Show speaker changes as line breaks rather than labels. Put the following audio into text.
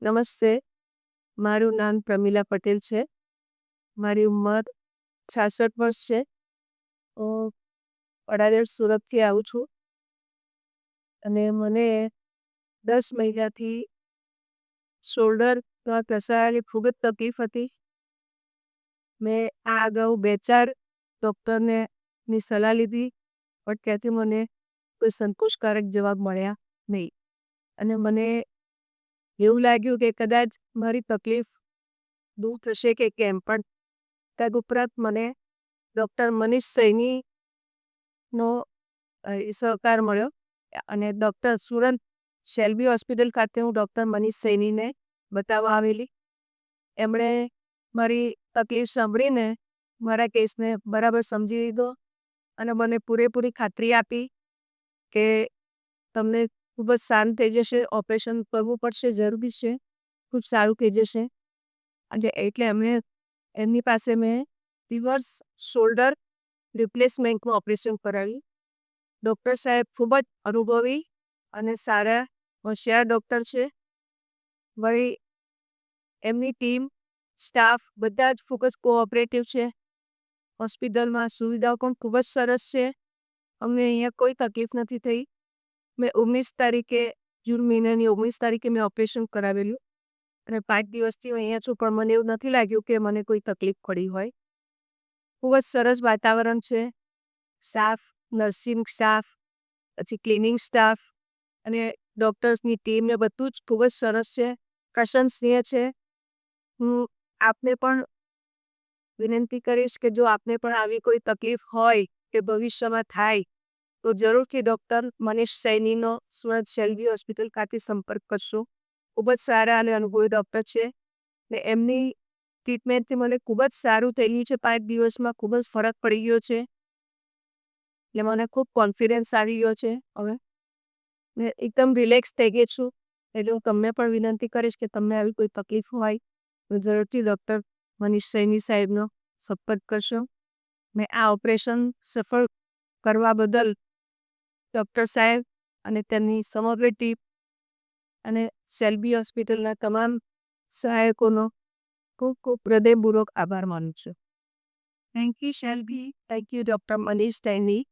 નમસ્તે, મારું નામ પ્રમીલા પટેલ છે. મારી ઉંમર 66 વર્ષ છે. હું અડાજણ સુરતથી આવું છું અને મને 10 મહિનાથી શોલ્ડરમાં ઘસારાની ખૂબ જ તકલીફ હતી. મેં આ અગાઉ 2-4 ડૉક્ટરની સલાહ લીધી, પણ ત્યાંથી મને કોઈ સંતોષકારક જવાબ મળ્યા નહીં અને મને એવું લાગ્યું કે કદાચ મારી તકલીફ દૂર થશે કે કેમ. પણ તદુપરાંત મને ડૉક્ટર મનીષ સૈનીનો સહકાર મળ્યો અને ડૉક્ટર સુરત શેલ્બી હોસ્પિટલ ખાતે હું ડૉક્ટર મનીષ સૈનીને બતાવવા આવેલી. એમણે મારી તકલીફ સાંભળીને મારા કેસને બરાબર સમજી લીધો અને મને પૂરેપૂરી ખાતરી આપી કે તમને ખૂબ જ સારું થઈ જશે, ઓપરેશન કરવું પડશે, જરૂરી છે, ખૂબ સારું થઈ જશે. અને એટલે એમની પાસે મેં રિવર્સ શોલ્ડર રિપ્લેસમેન્ટનું ઓપરેશન કરાવ્યું. ડૉક્ટર સાહેબ ખૂબ જ અનુભવી અને સારા હોશિયાર ડૉક્ટર છે. વળી એમની ટીમ, સ્ટાફ બધા જ ખૂબ જ કોઓપરેટિવ છે. હોસ્પિટલમાં સુવિધાઓ પણ ખૂબ જ સરસ છે. અમને અહીંયા કોઈ તકલીફ નથી થઈ. મેં 19 તારીખે જૂન મહિનાની 19 તારીખે મેં ઓપરેશન કરાવેલું અને 5 દિવસથી હું અહીંયા છું, પણ મને એવું નથી લાગ્યું કે મને કોઈ તકલીફ પડી હોય. ખૂબ જ સરસ વાતાવરણ છે. સ્ટાફ, નર્સિંગ સ્ટાફ, પછી ક્લિનિંગ સ્ટાફ અને ડૉક્ટર્સની ટીમ ને બધું જ ખૂબ જ સરસ છે, પ્રશંસનીય છે. હું આપને પણ વિનંતી કરીશ કે જો આપને પણ આવી કોઈ તકલીફ હોય કે ભવિષ્યમાં થાય તો જરૂરથી ડૉક્ટર મનીષ સૈનીનો સુરત શેલ્બી હોસ્પિટલ ખાતે સંપર્ક કરશો. ખૂબ જ સારા અને અનુભવી ડૉક્ટર છે ને એમની ટ્રીટમેન્ટથી મને ખૂબ જ સારું થઈ ગયું છે. 5 દિવસમાં ખૂબ જ ફરક પડી ગયો છે. એટલે મને ખૂબ કોન્ફિડન્સ આવી ગયો છે હવે. ને એકદમ રિલેક્સ થઈ ગઈ છું. એટલે હું તમને પણ વિનંતી કરીશ કે તમને આવી કોઈ તકલીફ હોય તો જરૂરથી ડૉક્ટર મનીષ સૈની સાહેબનો સંપર્ક કરશો. ને આ ઓપરેશન સફળ કરવા બદલ ડૉક્ટર સાહેબ અને તેમની સમગ્ર ટીમ અને શેલ્બી હોસ્પિટલના તમામ સહાયકોનો ખૂબ ખૂબ હૃદયપૂર્વક આભાર માનું છું. Thank you Shalby, thank you doctor Manish Saini.